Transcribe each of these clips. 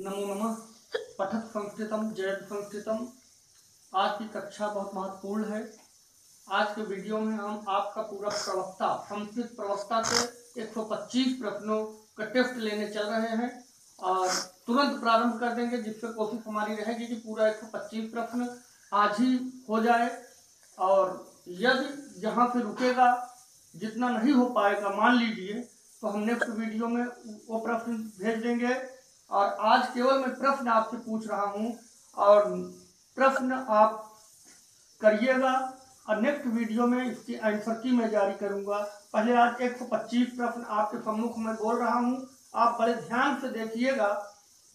नमो नमः। पठत संस्कृतम जयत संस्कृतम। आज की कक्षा बहुत महत्वपूर्ण है। आज के वीडियो में हम आपका पूरा प्रवक्ता संस्कृत प्रवक्ता के 125 प्रश्नों का टेस्ट लेने चल रहे हैं और तुरंत प्रारंभ कर देंगे, जिससे कोशिश हमारी रहेगी कि पूरा 125 प्रश्न आज ही हो जाए। और यदि जहाँ से रुकेगा, जितना नहीं हो पाएगा मान लीजिए, तो हम नेक्स्ट वीडियो में वो प्रश्न भेज देंगे। और आज केवल मैं प्रश्न आपसे पूछ रहा हूँ और प्रश्न आप करिएगा और नेक्स्ट वीडियो में इसकी आंसर की मैं जारी करूंगा। पहले आज 125 प्रश्न आपके सम्मुख में बोल रहा हूँ, आप बड़े ध्यान से देखिएगा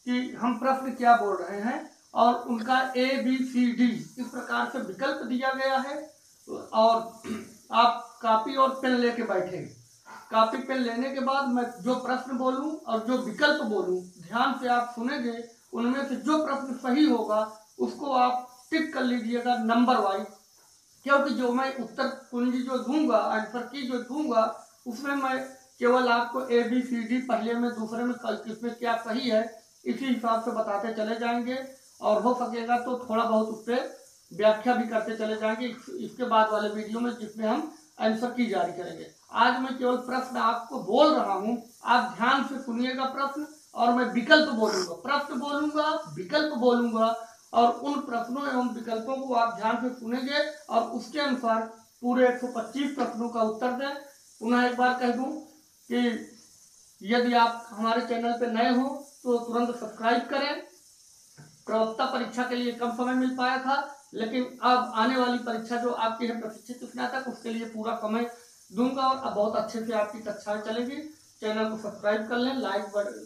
कि हम प्रश्न क्या बोल रहे हैं। और उनका ABCD इस प्रकार से विकल्प दिया गया है और आप कापी और पेन लेके बैठे। कापी पेन लेने के बाद मैं जो प्रश्न बोलूं और जो विकल्प बोलूं, ध्यान से आप सुनेंगे। उनमें से जो प्रश्न सही होगा उसको आप टिक कर लीजिएगा नंबर वाइज, क्योंकि जो मैं उत्तर कुंजी जो दूंगा, आंसर की जो दूंगा, उसमें मैं केवल आपको ABCD पहले में, दूसरे में, किसमें क्या सही है, इसी हिसाब से बताते चले जाएंगे। और हो सकेगा तो थोड़ा बहुत उस पर व्याख्या भी करते चले जाएंगे इसके बाद वाले वीडियो में, जिसमें हम आंसर की जारी करेंगे। आज मैं केवल प्रश्न आपको बोल रहा हूं, आप ध्यान से सुनिएगा प्रश्न, और मैं विकल्प बोलूंगा, प्रश्न बोलूंगा, विकल्प बोलूंगा, और उन प्रश्नों एवं विकल्पों को आप ध्यान से सुनेंगे और उसके अनुसार पूरे 125 प्रश्नों का उत्तर दें। पुनः एक बार कह दूं कि यदि आप हमारे चैनल पर नए हो तो तुरंत सब्सक्राइब करें। प्रवक्ता परीक्षा के लिए कम समय मिल पाया था, लेकिन अब आने वाली परीक्षा जो आपकी है प्रशिक्षित स्नातक, उसके लिए पूरा समय दूंगा और अब बहुत अच्छे से आपकी कक्षाएं चलेगी। चैनल को सब्सक्राइब कर लें, लाइक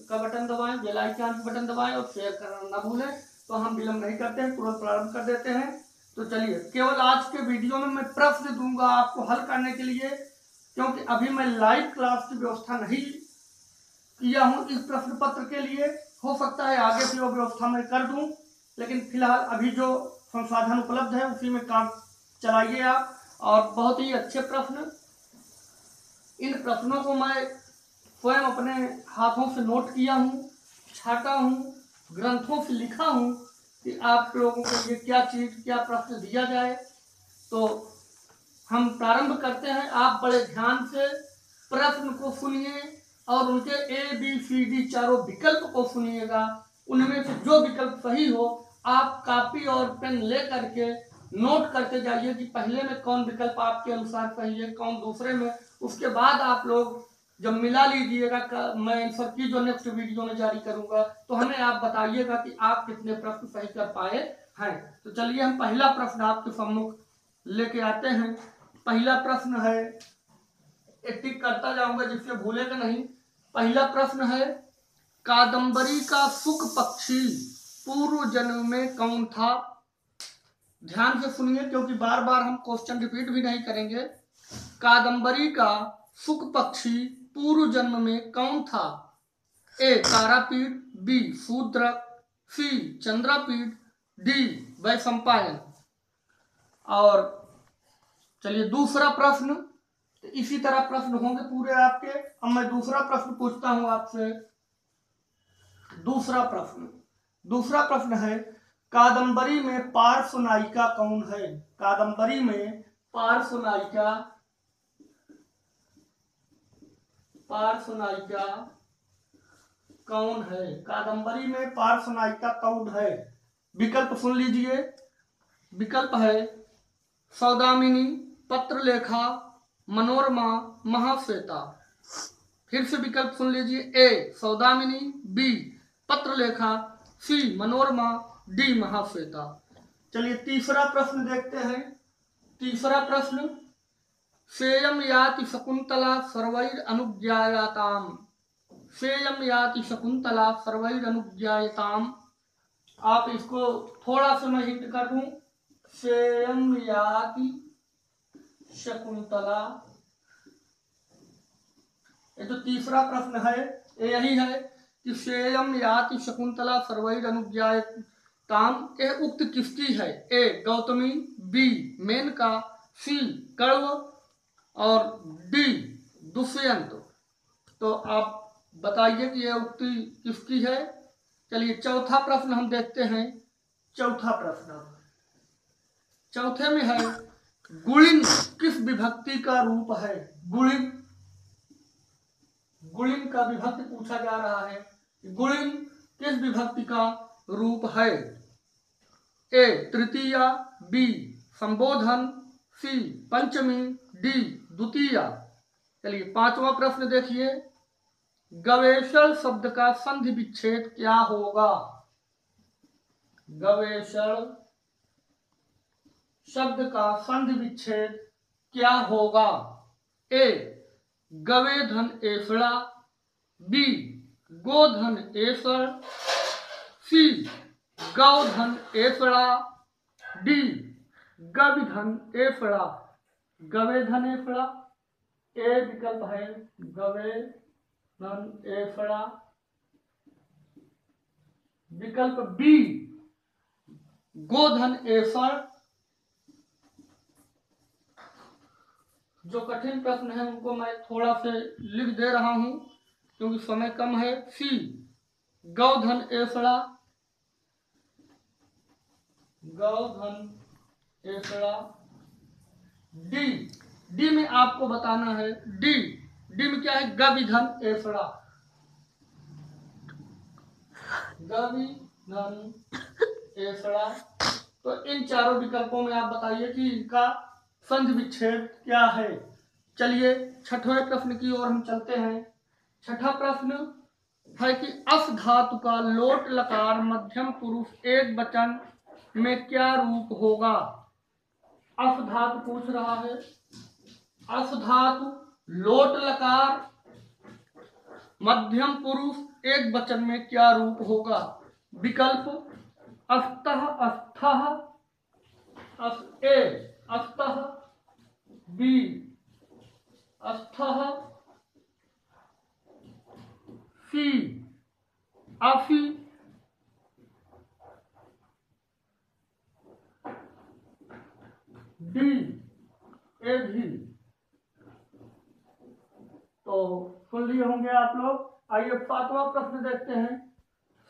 का बटन दबाएं, बेल आइकन का बटन दबाएं और शेयर करना ना भूलें। तो हम विलंब नहीं करते हैं, तुरंत प्रारंभ कर देते हैं। तो चलिए, केवल आज के वीडियो में मैं प्रश्न दूंगा आपको हल करने के लिए, क्योंकि अभी मैं लाइव क्लास की व्यवस्था नहीं किया हूं इस प्रश्न पत्र के लिए। हो सकता है आगे से वो व्यवस्था मैं कर दूं, लेकिन फिलहाल अभी जो संसाधन उपलब्ध है उसी में काम चलाइए आप। और बहुत ही अच्छे प्रश्न, इन प्रश्नों को मैं स्वयं अपने हाथों से नोट किया हूँ, छाटा हूँ, ग्रंथों से लिखा हूँ कि आप लोगों के लिए क्या चीज, क्या प्रश्न दिया जाए। तो हम प्रारंभ करते हैं। आप बड़े ध्यान से प्रश्न को सुनिए और उनके ABCD चारों विकल्प को सुनिएगा। उनमें से जो विकल्प सही हो आप कापी और पेन ले करके नोट करते जाइए कि पहले में कौन विकल्प आपके अनुसार सही है, कौन दूसरे में। उसके बाद आप लोग जब मिला लीजिएगा, मैं आंसर की जो नेक्स्ट वीडियो में जारी करूंगा, तो हमें आप बताइएगा कि आप कितने प्रश्न सही कर पाए हैं। तो चलिए हम पहला प्रश्न आपके सम्मुख लेके आते हैं। पहला प्रश्न है, टिक करता जाऊंगा जिससे भूलेगा नहीं। पहला प्रश्न है, कादंबरी का सुख पक्षी पूर्व जन्म में कौन था? ध्यान से सुनिए, क्योंकि बार बार हम क्वेश्चन रिपीट भी नहीं करेंगे। कादंबरी का सुख पक्षी पूर्व जन्म में कौन था? A Tarapith, B Shudraka, C चंद्रपीठ, D Vaishampayana. और चलिए दूसरा प्रश्न, तो इसी तरह प्रश्न होंगे पूरे आपके। अब मैं दूसरा प्रश्न पूछता हूं आपसे। दूसरा प्रश्न है, कादंबरी में पार्श्व नायिका कौन है? कादंबरी में पार्श्व नायिका कौन है? कादंबरी में पार्श्व नायिका कौन है? विकल्प सुन लीजिए। विकल्प है सौदामिनी, पत्रलेखा, मनोरमा, महाश्वेता। फिर से विकल्प सुन लीजिए। A Saudamini, B Patralekha, C Manorama, D Mahasweta. चलिए तीसरा प्रश्न देखते हैं। तीसरा प्रश्न, सेयम याति शकुंतला सर्वैर अनुज्ञायताम। सेयम याति शकुंतला सर्वैर अनुज्ञायताम। आप इसको थोड़ा सा मैं हिंट कर दूं। सेयम याति शकुंतला, ये जो तीसरा प्रश्न है यही है कि सेयम याति शकुंतला सर्वैर अनुज्ञायताम, यह उक्त किसकी है? A Gautami, B Maneka, C Kanva और D दुष्यंत। तो आप बताइए कि यह उक्ति किसकी है? चलिए चौथा प्रश्न हम देखते हैं। चौथा प्रश्न चौथे में है, गुणिन किस विभक्ति का रूप है? गुणिन का विभक्ति पूछा जा रहा है। गुणिन किस विभक्ति का रूप है? ए तृतीया, बी संबोधन, सी पंचमी, डी द्वितीया। चलिए पांचवा प्रश्न देखिए, गवेषण शब्द का संधि विच्छेद क्या होगा? गवेषण शब्द का संधि विच्छेद क्या होगा? ए गवेधन एसड़ा, बी गोधन एसड़, सी गौधन एसड़ा, डी गविधन एसड़ा। गवेधन एसड़ा ए विकल्प है, गवेधन एसड़ा। विकल्प बी गोधन एसड़। जो कठिन प्रश्न है उनको मैं थोड़ा से लिख दे रहा हूं क्योंकि समय कम है। सी गौधन एसड़ा, गौधन एसड़ा। डी में आपको बताना है, डी में क्या है? गविधन एसड़ा, गविधन एसड़ा। तो इन चारों विकल्पों में आप बताइए कि इनका संधि विच्छेद क्या है। चलिए छठवें प्रश्न की ओर हम चलते हैं। छठा प्रश्न है कि अस धातु का लोट लकार मध्यम पुरुष एक वचन में क्या रूप होगा? अस धातु पूछ रहा है। अस धातु लोट लकार मध्यम पुरुष एक वचन में क्या रूप होगा? विकल्प अस्तः, अस्थः, ए अस्तः, बी अस्थः, सी असी, डी ए भी। तो सुन लिए होंगे आप लोग। आइए सातवां प्रश्न देखते हैं।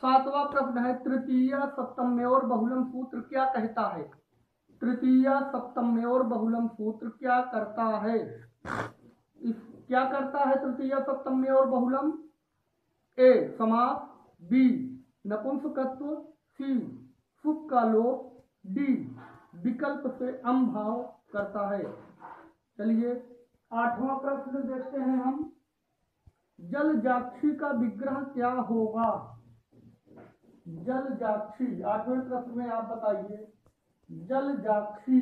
सातवां प्रश्न है, तृतीय सप्तम्योर बहुलम सूत्र क्या कहता है? तृतीय सप्तम्योर बहुलम सूत्र क्या करता है? क्या करता है तृतीय सप्तम्योर बहुलम? ए समास, बी नपुंसकत्व, सी सुख का लोप, डी विकल्प से अम भाव करता है। चलिए आठवां प्रश्न देखते हैं हम। जलजाक्षी का विग्रह क्या होगा? जलजाक्षी, आठवें प्रश्न में आप बताइए। जलजाक्षी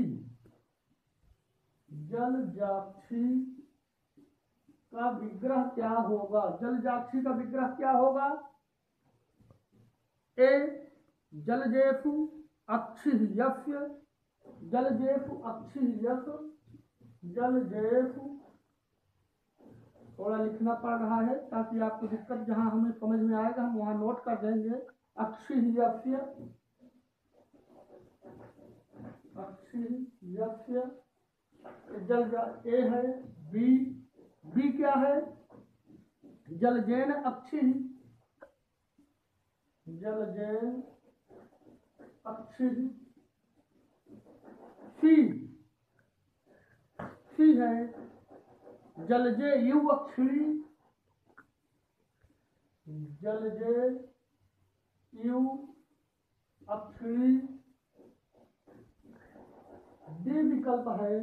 का विग्रह क्या होगा? जलजाक्षी का विग्रह क्या होगा? ए जलजेषु अक्षिः यस्य, जलजेषु अक्षिः यस, जलजेषु। थोड़ा लिखना पड़ रहा है ताकि आपको दिक्कत जहां हमें समझ में आएगा हम वहां नोट कर देंगे। अक्षिः यस्य, अक्षिः यस्य। जल ए है। बी क्या है? जलजेन अक्षिः, जलजेन अक्षिः। सी है जलजे यु अक्षिणी, जलजे यु अक्षिणी। डी विकल्प है,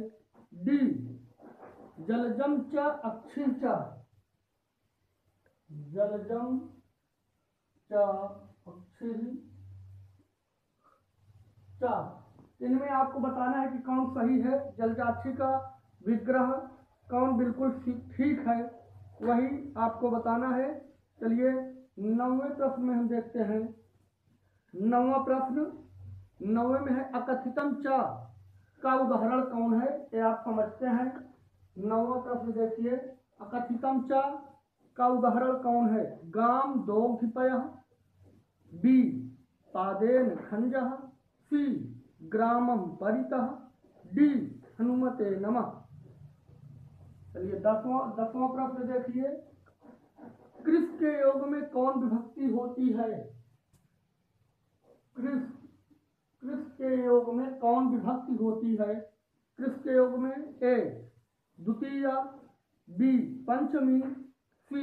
डी जलजम च अक्षि च, जलजम च अक्षि च। इनमें आपको बताना है कि कौन सही है। जलजाक्षी का विग्रह कौन बिल्कुल ठीक है, वही आपको बताना है। चलिए नौवें प्रश्न में हम देखते हैं। नौवां प्रश्न, नौवें में है अकथितम च का उदाहरण कौन है? ये आप समझते हैं। नौवां प्रश्न देखिए, अकथितम च का उदाहरण कौन है? गाम दोग्धिपयः, बी पादेन खंजः, सी ग्रामम परितः, डी हनुमते नमः। चलिए दसवां प्रश्न देखिए, कृष के योग में कौन विभक्ति होती है? कृष, कृष के योग में कौन विभक्ति होती है? कृष के योग में ए द्वितीया, बी पंचमी, सी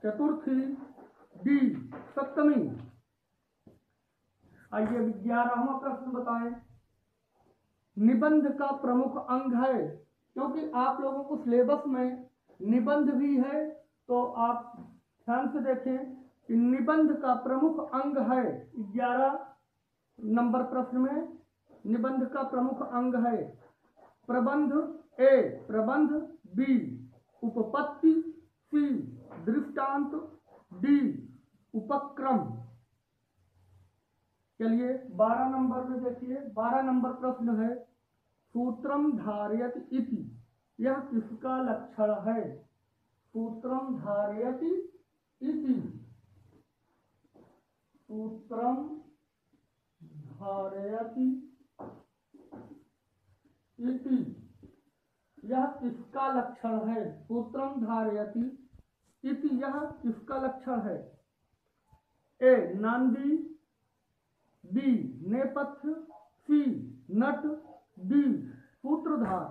चतुर्थी, डी सप्तमी। आइए 11वां प्रश्न बताएं। निबंध का प्रमुख अंग है, क्योंकि आप लोगों को सिलेबस में निबंध भी है, तो आप ध्यान से देखें कि निबंध का प्रमुख अंग है। 11 नंबर प्रश्न में निबंध का प्रमुख अंग है प्रबंध, ए प्रबंध, बी उपपत्ति, सी दृष्टांत, डी उपक्रम। चलिए 12 नंबर में देखिए, 12 नंबर प्रश्न है सूत्रम धारयति इति, यह किसका लक्षण है? सूत्रम धारयति इति, सूत्रम धारयति इति, यह किसका लक्षण है? सूत्रम धारयति इति, यह किसका लक्षण है? ए नांदी, बी नेपथ्य, सी नट, डी सूत्रधार।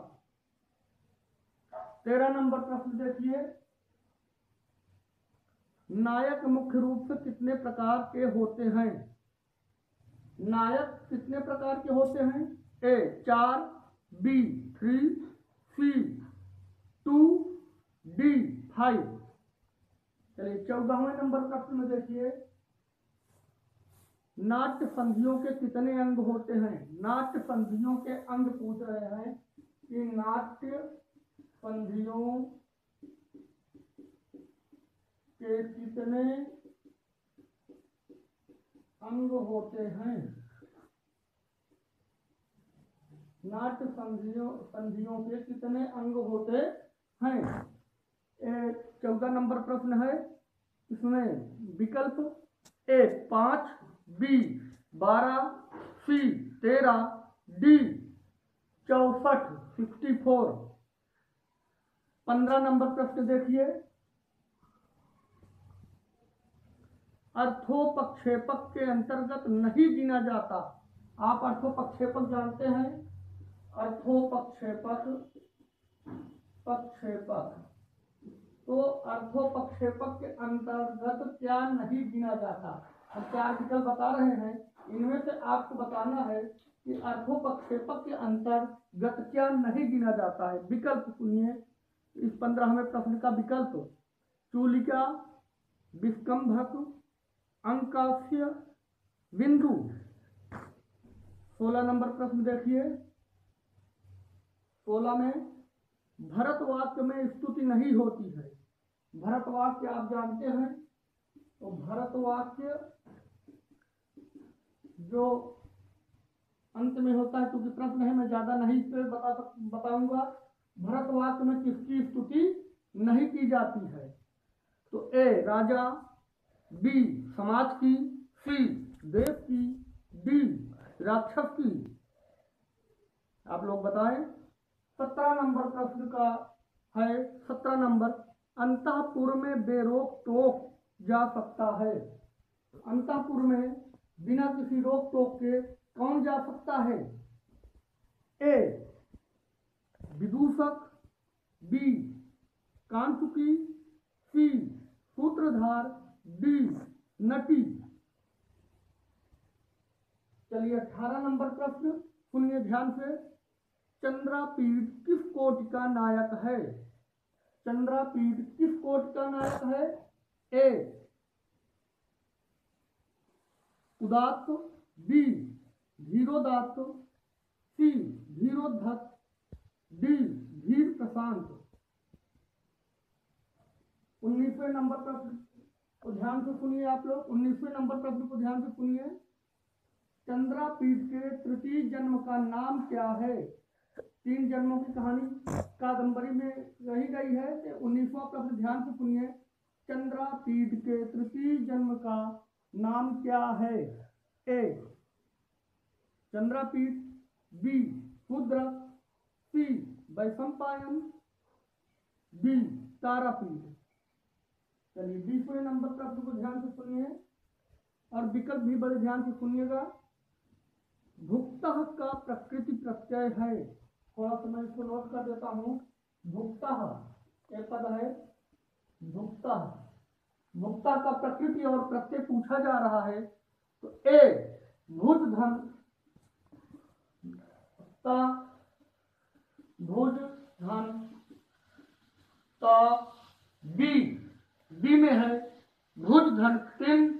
13 नंबर प्रश्न देखिए, नायक मुख्य रूप से कितने प्रकार के होते हैं? नायक कितने प्रकार के होते हैं? ए 4, बी 3, सी 2, डी 5। चलिए 14वें नंबर प्रश्न में देखिए, नाट्य संधियों के कितने अंग होते हैं? नाट्य संधियों के अंग पूछ रहे हैं कि नाट्य संधियों के कितने अंग होते हैं? नाट्य संधियों के कितने अंग होते हैं? 14 नंबर प्रश्न है, इसमें विकल्प ए 5, बी 12, सी 13, डी 64 64। 15 नंबर प्रश्न देखिए, अर्थोपक्षेपक के अंतर्गत नहीं गिना जाता। आप अर्थोपक्षेपक जानते हैं? अर्थोपक्षेपक, पक्षेपक, तो अर्थोपक्षेपक के अंतर्गत क्या नहीं गिना जाता? हम 4 विकल्प बता रहे हैं, इनमें से आपको बताना है कि अर्थोपक्षेपक के अंतर्गत क्या नहीं गिना जाता है। विकल्प सुनिए, इस 15वें प्रश्न का विकल्प चूलिका, विस्कंभक, अंकास्य, बिंदु। 16 नंबर प्रश्न देखिए, 16 में भरत वाक्य में स्तुति नहीं होती है। भरत वाक्य आप जानते हैं, तो भरत वाक्य जो अंत में होता है, क्योंकि प्रश्न है मैं ज्यादा नहीं इस पर बताऊंगा। भरत वाक्य में किसकी स्तुति नहीं की जाती है? तो ए राजा, बी समाज की, सी देश की, डी राक्षस की। आप लोग बताएं। 17 नंबर प्रश्न का है, 17 नंबर, अंतःपुर में बेरोक टोक जा सकता है। अंतःपुर में बिना किसी रोक टोक के कौन जा सकता है? ए विदूषक, बी कांचुकी, सी सूत्रधार, डी नटी। चलिए 18 नंबर प्रश्न सुनिए ध्यान से, चंद्रापीठ किस कोटि का नायक है? चंद्रापीठ किस कोटि का नायक है? ए उदात्त, बी धीरोदात्त, सी धीरोद्धत, डी धीर प्रशांत। 19वें नंबर प्रश्न को ध्यान से सुनिए आप लोग। 19वें नंबर प्रश्न को ध्यान से सुनिए, चंद्रापीठ के तृतीय जन्म का नाम क्या है? 3 जन्मों की कहानी कादंबरी में रही गई है। 19वां प्रश्न ध्यान से सुनिए, चंद्रापीठ के तृतीय जन्म का नाम क्या है? ए चंद्रापीठ, बी शूद्र, सी वैशंपायन, डी तारापीठ। चलिए 20वें नंबर प्रश्न को ध्यान से सुनिए और विकल्प भी बड़े ध्यान से सुनिएगा। भुक्तः का प्रकृति प्रत्यय है, थोड़ा सा मैं इसको नोट कर देता हूँ। भुक्तः एक पद है, भुक्तः, भुक्तः का प्रकृति और प्रत्यय पूछा जा रहा है। तो ए भुज धन ता, भुज धन ता, बी, बी में है भुज धन तिन,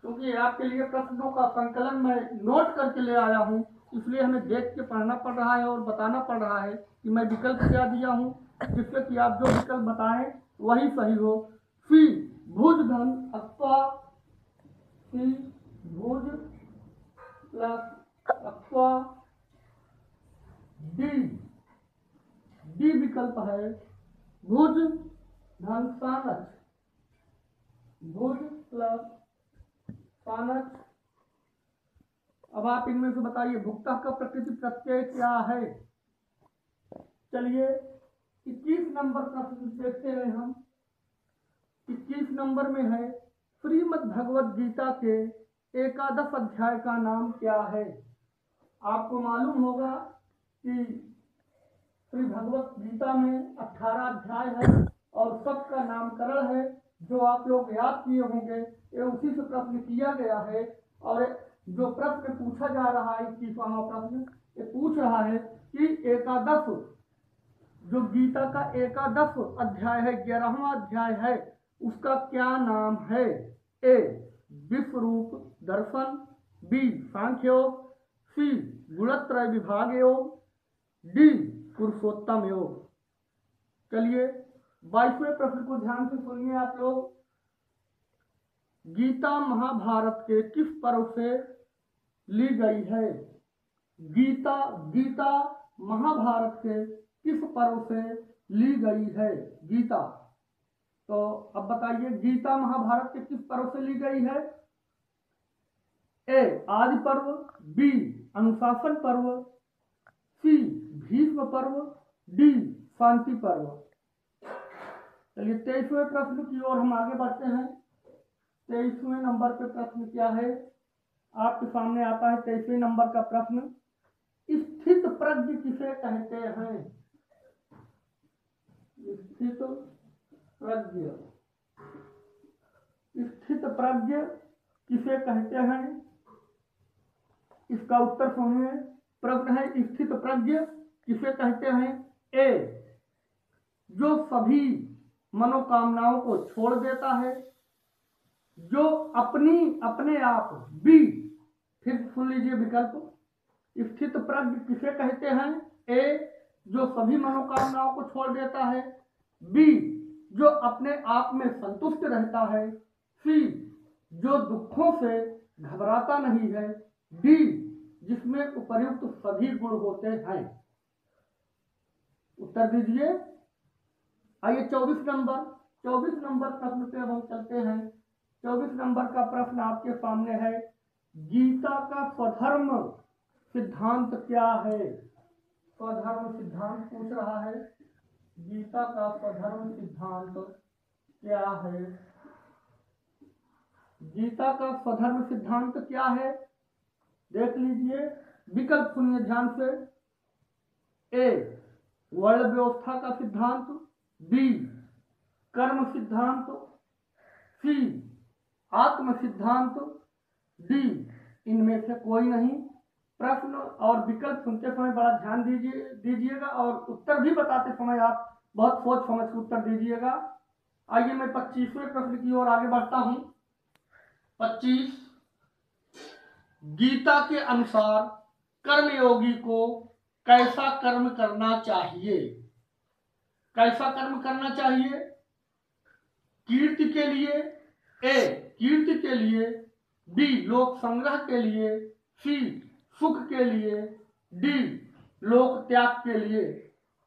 क्योंकि आपके लिए प्रश्नों का संकलन मैं नोट करके ले आया हूं, इसलिए हमें देख के पढ़ना पड़ रहा है और बताना पड़ रहा है कि मैं विकल्प क्या दिया हूं, जिससे कि आप जो विकल्प बताएं वही सही हो। सी भुज धन अक्वा, सी भुज प्लस अक्वा, डी, डी विकल्प है भुज धन सानच, भुज प्लस सानच। अब आप इनमें से बताइए भुक्तः का प्रकृति प्रत्यय क्या है। चलिए 21 नंबर प्रश्न देखते हैं हम। 21 नंबर में है श्रीमद् भगवद गीता के एकादश अध्याय का नाम क्या है। आपको मालूम होगा कि श्री भगवत गीता में 18 अध्याय है और सबका नामकरण है, जो आप लोग याद किए होंगे। ये उसी से प्रश्न किया गया है और जो प्रश्न पूछा जा रहा है 21वां प्रश्न ये पूछ रहा है कि एकादश, जो गीता का एकादश अध्याय है, 11वां अध्याय है, उसका क्या नाम है। ए विश्वरूप दर्शन, बी सांख्य योग, सी गुणत्रय विभाग योग, डी पुरुषोत्तम योग। चलिए 22वें प्रश्न को ध्यान से सुनिए आप लोग। गीता महाभारत के किस पर्व से ली गई है। गीता, गीता महाभारत के किस पर्व से ली गई है गीता। तो अब बताइए गीता महाभारत के किस पर्व से ली गई है। ए आदि पर्व, बी अनुशासन पर्व, सी भीष्म पर्व, डी शांति पर्व। चलिए 23वें प्रश्न की ओर हम आगे बढ़ते हैं। 23वें नंबर पे प्रश्न क्या है आपके सामने आता है। 23वें नंबर का प्रश्न, स्थित प्रज्ञ किसे कहते हैं। स्थित प्रज्ञ, स्थित प्रज्ञ किसे कहते हैं, इसका उत्तर सुनिए। प्रश्न है स्थित प्रज्ञ किसे कहते हैं। ए जो सभी मनोकामनाओं को छोड़ देता है, जो अपने आप। बी फिर सुन लीजिए विकल्प। स्थित प्रज्ञ किसे कहते हैं। ए जो सभी मनोकामनाओं को छोड़ देता है, बी जो अपने आप में संतुष्ट रहता है, सी जो दुखों से घबराता नहीं है, डी जिसमें उपर्युक्त सभी गुण होते हैं। उत्तर दीजिए। आइए 24 नंबर प्रश्न पे हम चलते हैं। 24 नंबर का प्रश्न आपके सामने है, गीता का स्वधर्म सिद्धांत क्या है। स्वधर्म सिद्धांत पूछ रहा है, गीता का स्वधर्म सिद्धांत क्या है। गीता का स्वधर्म सिद्धांत क्या है देख लीजिए। विकल्प सुनिए ध्यान से। ए वर्ण व्यवस्था का सिद्धांत, बी कर्म सिद्धांत, सी आत्म सिद्धांत, डी इनमें से कोई नहीं। प्रश्न और विकल्प सुनते समय बड़ा ध्यान दीजिएगा और उत्तर भी बताते समय आप बहुत सोच समझ कर उत्तर दीजिएगा। आइए मैं 25वें प्रश्न की ओर आगे बढ़ता हूं। 25, गीता के अनुसार कर्मयोगी को कैसा कर्म करना चाहिए। कैसा कर्म करना चाहिए। कीर्ति के लिए, ए कीर्ति के लिए, बी लोक संग्रह के लिए, सी सुख के लिए, डी लोक त्याग के लिए।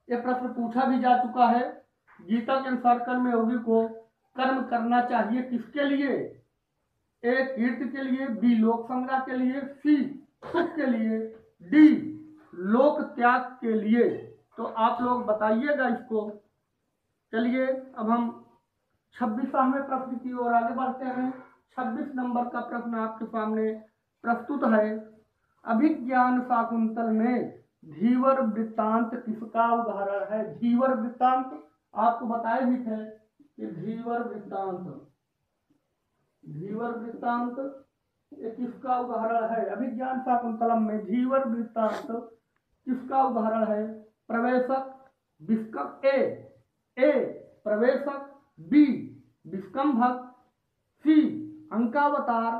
यह प्रश्न पूछा भी जा चुका है। गीता के अनुसार कर्मयोगी को कर्म करना चाहिए किसके लिए। ए कीर्ति के लिए, बी लोक संग्रह के लिए, सी सुख के लिए, डी लोक त्याग के लिए। तो आप लोग बताइएगा इसको। चलिए अब हम 26वें प्रश्न की ओर आगे बढ़ते हैं। 26 नंबर का प्रश्न आपके सामने प्रस्तुत है। अभिज्ञान शाकुंतल में धीवर वृत्तांत किसका उदाहरण है? धीवर वृत्तांत आपको बताए भी थे कि धीवर वृत्तांत ये किसका उदाहरण है? अभिज्ञान शाकुंतलम में धीवर वृत्तांत किसका उदाहरण है? प्रवेशक, विस्कम ए प्रवेशक, बी विस्कंभक, सी अंकावतार,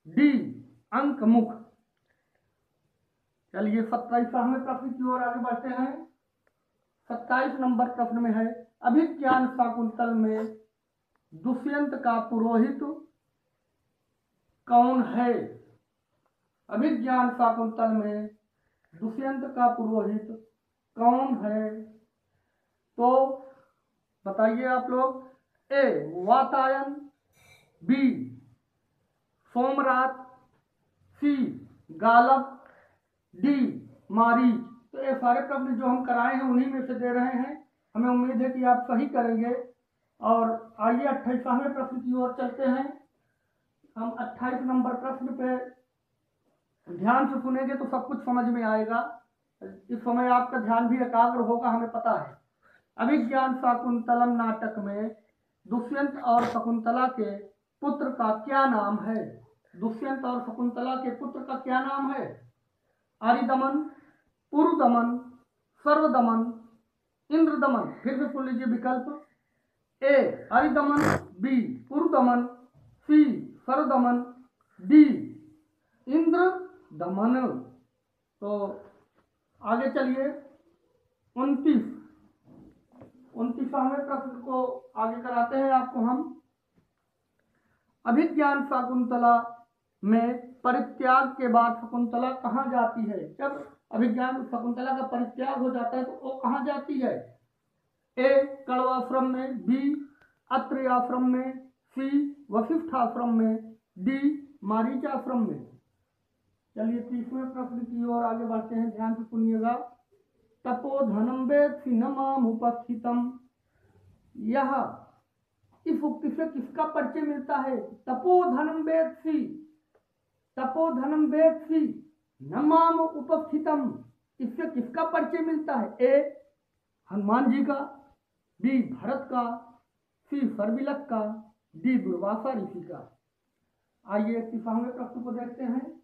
डी अंकमुख। चलिए 27वें प्रश्न की ओर आगे बढ़ते हैं। 27 नंबर प्रश्न में है, अभिज्ञान शाकुंतल में दुष्यंत का पुरोहित कौन है? अभिज्ञान शाकुंतल में दुष्यंत का पुरोहित कौन है? तो बताइए आप लोग। ए वातायन, बी सोमरात, सी गालव, डी मारीच। तो ये सारे प्रश्न जो हम कराए हैं उन्हीं में से दे रहे हैं। हमें उम्मीद है कि आप सही करेंगे। और आइए 28वें प्रश्न की ओर चलते हैं। हम 28 नंबर प्रश्न पे ध्यान से सुनेंगे तो सब कुछ समझ में आएगा। इस समय आपका ध्यान भी एकाग्र होगा, हमें पता है। अभिज्ञान शाकुंतलम नाटक में दुष्यंत और शकुंतला के पुत्र का क्या नाम है? दुष्यंत और शकुंतला के पुत्र का क्या नाम है? आरिदमन, पुरुदमन, सर्वदमन, इंद्रदमन। फिर से सुन लीजिए विकल्प। ए आरिदमन, बी पुरुदमन, सी सर्वदमन, डी इंद्रदमन। तो आगे चलिए 29वें प्रश्न को आगे कराते हैं आपको हम। अभिज्ञान शाकुंतला में परित्याग के बाद शकुंतला कहाँ जाती है? जब अभिज्ञान शकुंतला का परित्याग हो जाता है तो वो कहाँ जाती है? ए कण्वाश्रम में, बी अत्रि आश्रम में, सी वशिष्ठ आश्रम में, डी मारीच आश्रम में। चलिए 30वें प्रश्न की ओर आगे बढ़ते हैं, ध्यान से सुनिएगा। तपोधनम वेत्सि न माम उपस्थितम। यह इस उक्ति से किसका परिचय मिलता है? तपोधनम वेत्सि न माम उपस्थितम। इससे किसका परिचय मिलता है? ए हनुमान जी का, बी भरत का, सी सर्विलक का, डी दुर्वासा ऋषि का। आइए 31वें प्रश्न को देखते हैं।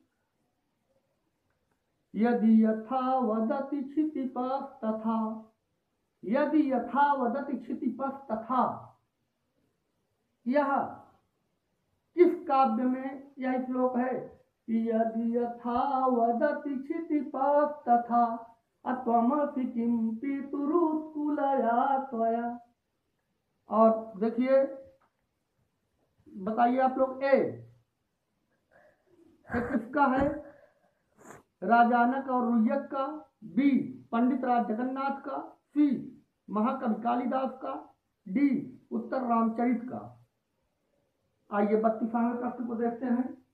यदि यथा वदति क्षितिपः तथा, यदि यथा वदति क्षितिपः तथा, यह किस काव्य में यह श्लोक है? यदि यथा वदति क्षितिपः तथा अत्वमसि किं पितुरुत्कुलया त्वया। और देखिए बताइए आप लोग। ए किसका है? राजानक और रुय्यक का, बी पंडित राज जगन्नाथ का, सी महाकवि कालिदास का, डी उत्तर रामचरित का। आइए 32वें प्रश्न को देखते हैं।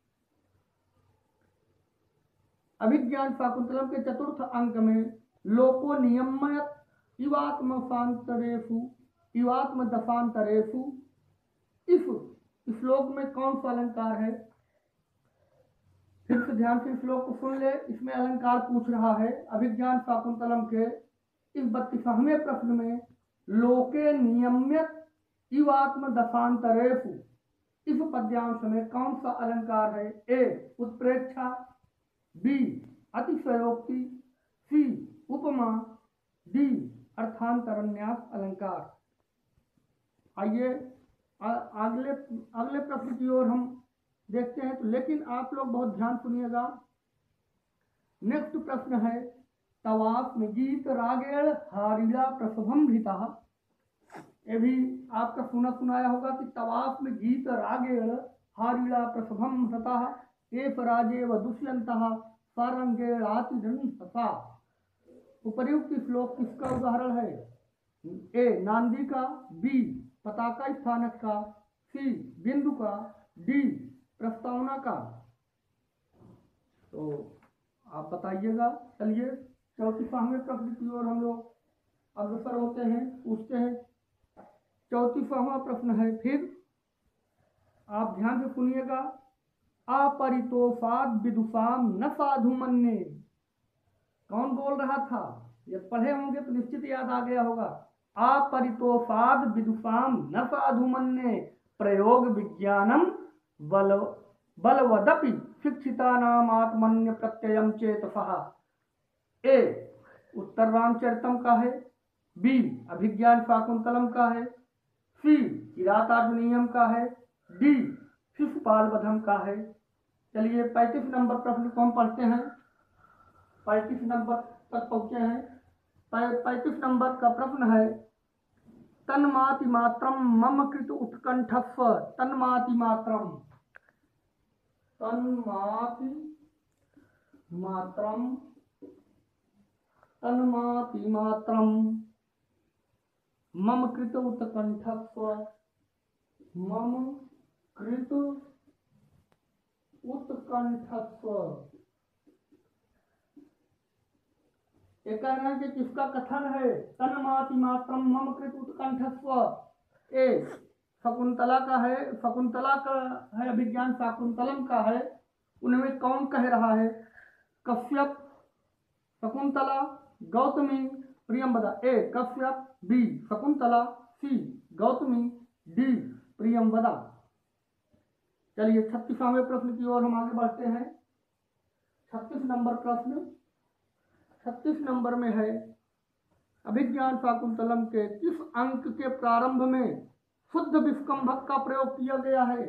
अभिज्ञान शाकुंतलम के चतुर्थ अंक में लोको नियम्यत इवात्म दशांतरेषु, इस श्लोक में कौन सा अलंकार है? फिर से ध्यान से श्लोक को सुन ले। इसमें अलंकार पूछ रहा है। अभिज्ञान शाकुंतलम के इस 32वें प्रश्न में लोके नियम्यत इवात्म दशांतरेषु, इस पद्यांश में कौन सा अलंकार है? ए उत्प्रेक्षा, बी अतिशयोक्ति, सी उपमा, डी अर्थांतरन्यास अलंकार। आइए अगले प्रश्न की ओर हम देखते हैं। तो लेकिन आप लोग बहुत ध्यान सुनिएगा। नेक्स्ट प्रश्न है, तवाफ में गीत रागेण हारिला प्रसभम भीता। ये भी आपका सुनाया होगा कि तवाफ में गीत रागेण हारिला प्रसभम हता एफ राजेव दुष्यंतः सारंगेणातिदंससा। उपर्युक्त श्लोक किसका उदाहरण है? ए नांदी का, बी पताका स्थानक का, सी बिंदु का, डी प्रस्तावना का। तो आप बताइएगा। चलिए 34वें प्रश्न की ओर हम लोग अग्रसर होते हैं, पूछते हैं। 34वां प्रश्न है फिर, आप ध्यान से सुनिएगा। अपरितोषाद विदुषाम न साधु मन्ये। कौन बोल रहा था? ये पढ़े होंगे तो निश्चित याद आ गया होगा। अपरितोषाद विदुषाम न साधु मन्ये प्रयोग विज्ञानम बलवदपि शिक्षितानाम आत्मन्य प्रत्ययम चेतसः। ए उत्तर रामचरितम का है, बी अभिज्ञान शाकुंतलम का है, सी किरातार्जुनीयम का है, डी शिशुपाल वधम का है। चलिए 35 नंबर प्रश्न को हम पढ़ते हैं। 35 नंबर तक पहुंचे हैं। 35 नंबर का प्रश्न है, तन्माति मात्रम मम कृत उत्कंठस्व। तन्माति मात्रम, तन्माति मात्रम, तन्माति मात्रम मम कृत उत्कंठस्व। मम कृत उत्कंठस्व। ये कह रहे हैं कि किसका कथन है? तन्माति मात्रम मम कृत उत्कंठस्व। ए शकुंतला का है, शकुंतला का है, अभिज्ञान शाकुंतलम का है। उनमें कौन कह रहा है? कश्यप, शकुंतला, गौतमी, प्रियंवदा। ए कश्यप, बी शकुंतला, सी गौतमी, डी प्रियंवदा। चलिए 36वें प्रश्न की ओर हम आगे बढ़ते हैं। 36 नंबर प्रश्न, 36 नंबर में है, अभिज्ञान शाकुंतलम के किस अंक के प्रारंभ में शुद्ध विस्कंभक का प्रयोग किया गया है?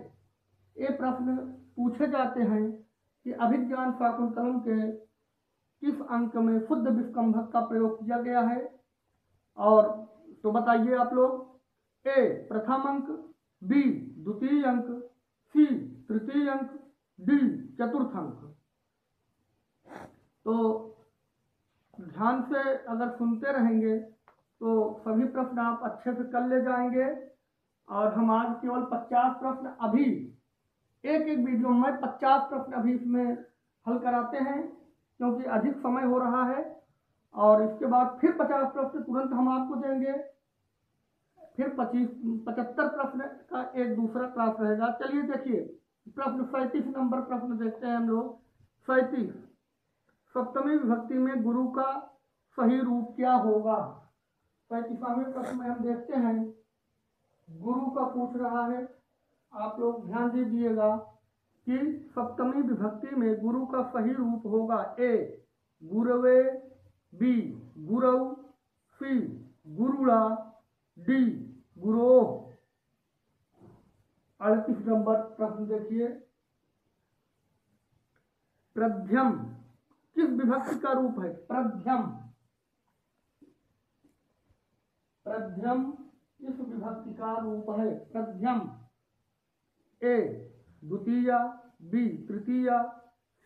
ये प्रश्न पूछे जाते हैं कि अभिज्ञान शाकुंतलम के किस अंक में शुद्ध विस्कंभक का प्रयोग किया गया है। और तो बताइए आप लोग। ए प्रथम अंक, बी द्वितीय अंक, सी तृतीय अंक, डी चतुर्थ अंक। तो ध्यान से अगर सुनते रहेंगे तो सभी प्रश्न आप अच्छे से कर ले जाएंगे। और हम आज केवल 50 प्रश्न अभी एक एक वीडियो में 50 प्रश्न अभी इसमें हल कराते हैं, क्योंकि अधिक समय हो रहा है। और इसके बाद फिर 50 प्रश्न तुरंत हम आपको देंगे। फिर 75 प्रश्न का एक दूसरा क्लास रहेगा। चलिए देखिए प्रश्न 37 नंबर प्रश्न देखते हैं हम लोग। 37, सप्तमी विभक्ति में गुरु का सही रूप क्या होगा? 35वें प्रश्न में हम देखते हैं, गुरु का पूछ रहा है। आप लोग ध्यान दीजिएगा कि सप्तमी विभक्ति में गुरु का सही रूप होगा। ए गुरवे, बी गुरौ, सी गुरुड़ा, डी गुरोह। 38 नंबर प्रश्न देखिए, प्रध्यम किस विभक्ति का रूप है? प्रध्यम, प्रध्यम किस विभक्ति का रूप है? प्रध्यम। ए द्वितीया, बी तृतीया,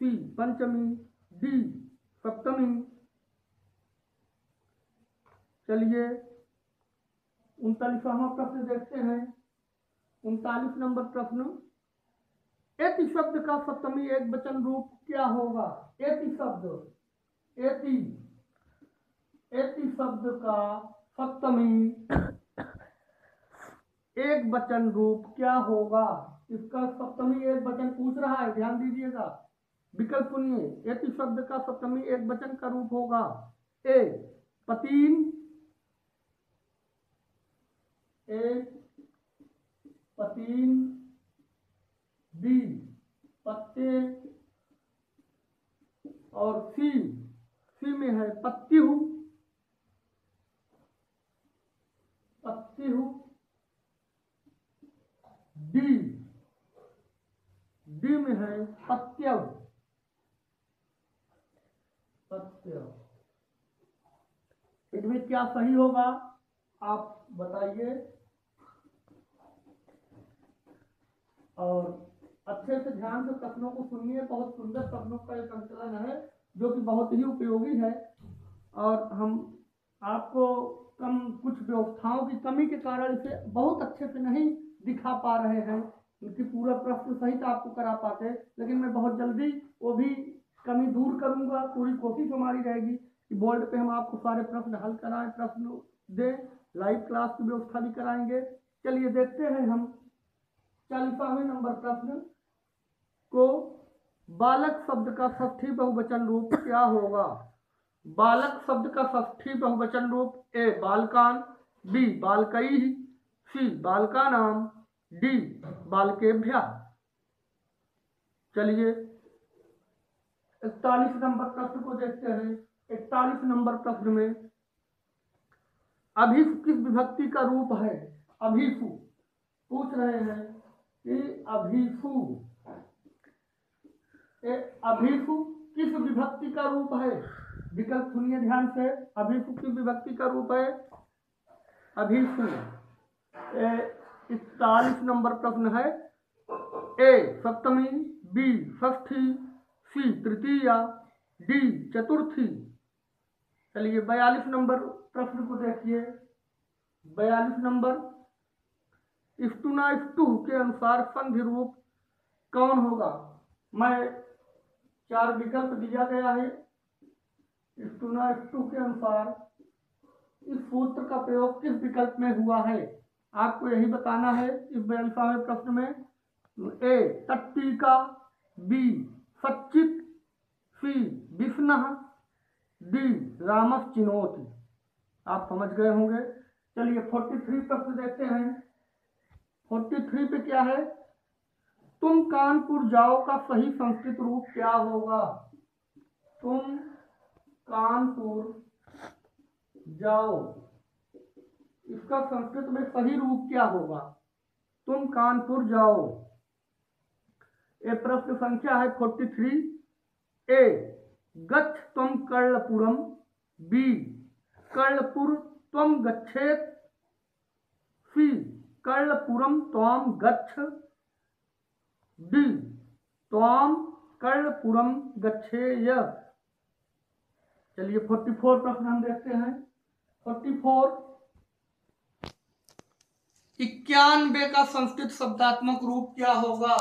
सी पंचमी, डी सप्तमी। चलिए 39वां प्रश्न देखते हैं। 39 नंबर प्रश्न, एति शब्द का सप्तमी एक वचन रूप क्या होगा? एति शब्द, एति, एति शब्द का सप्तमी एक वचन रूप क्या होगा? इसका सप्तमी एक वचन पूछ रहा है, ध्यान दीजिएगा। विकल्प सुनिए। एति शब्द का सप्तमी एक वचन का रूप होगा। ए पतीन, एक पतीन, बी पत्ते, और सी में है पत्तिहु, पत्तिहु। डी में है पत्यव, पत्यव। इसमें क्या सही होगा आप बताइए। और अच्छे से ध्यान से प्रश्नों को सुनिए। बहुत सुंदर प्रश्नों का एक संकलन है जो कि बहुत ही उपयोगी है। और हम आपको कुछ व्यवस्थाओं की कमी के कारण इसे बहुत अच्छे से नहीं दिखा पा रहे हैं, क्योंकि पूरा प्रश्न सहित आपको करा पाते, लेकिन मैं बहुत जल्दी वो भी कमी दूर करूंगा। पूरी कोशिश हमारी रहेगी कि बोर्ड पे हम आपको सारे प्रश्न हल कराएं, प्रश्न दें, लाइव क्लास की व्यवस्था भी कराएंगे। चलिए देखते हैं हम 40वां नंबर प्रश्न को बालक शब्द का षष्ठी बहुवचन रूप क्या होगा? बालक शब्द का षष्ठी बहुवचन रूप ए बालकान, बी बालकई, सी बालकानाम, डी बालकेभ्यः। चलिए 41 नंबर प्रश्न को देखते हैं। 41 नंबर प्रश्न में अभिषु किस विभक्ति का रूप है? अभिषु पूछ रहे हैं कि अभिषु किस विभक्ति का रूप है? विकल्प सुनिए ध्यान से। अभिषु किस विभक्ति का रूप है? अभिषु 41 नंबर प्रश्न है। ए सप्तमी, बी षष्ठी, सी तृतीया, डी चतुर्थी। चलिए 42 नंबर प्रश्न को देखिए। 42 नंबर इष्टुना इष्टु के अनुसार संधि रूप कौन होगा? मैं 4 विकल्प दिया गया है। इष्टुना इष्टु के अनुसार इस सूत्र का प्रयोग किस विकल्प में हुआ है? आपको यही बताना है इस 42वें प्रश्न में। ए तट्टिका, बी सच्चित, सी विष्णुः, डी रामश्चिनोति। आप समझ गए होंगे। चलिए 43 प्रश्न देखते हैं। 43 पे क्या है? तुम कानपुर जाओ का सही संस्कृत रूप क्या होगा? तुम कानपुर जाओ, इसका संस्कृत में सही रूप क्या होगा? तुम कानपुर जाओ। ये प्रश्न संख्या है 43। ए गच्छ त्वं कर्णपुरम, बी कर्णपुर त्वं गच्छेत्, सी कर्णपुरम त्वाम गच्छ, डी त्वाम कर्णपुरम गच्छेय। चलिए 44 प्रश्न हम देखते हैं। 44 91 का संस्कृत शब्दात्मक रूप क्या होगा?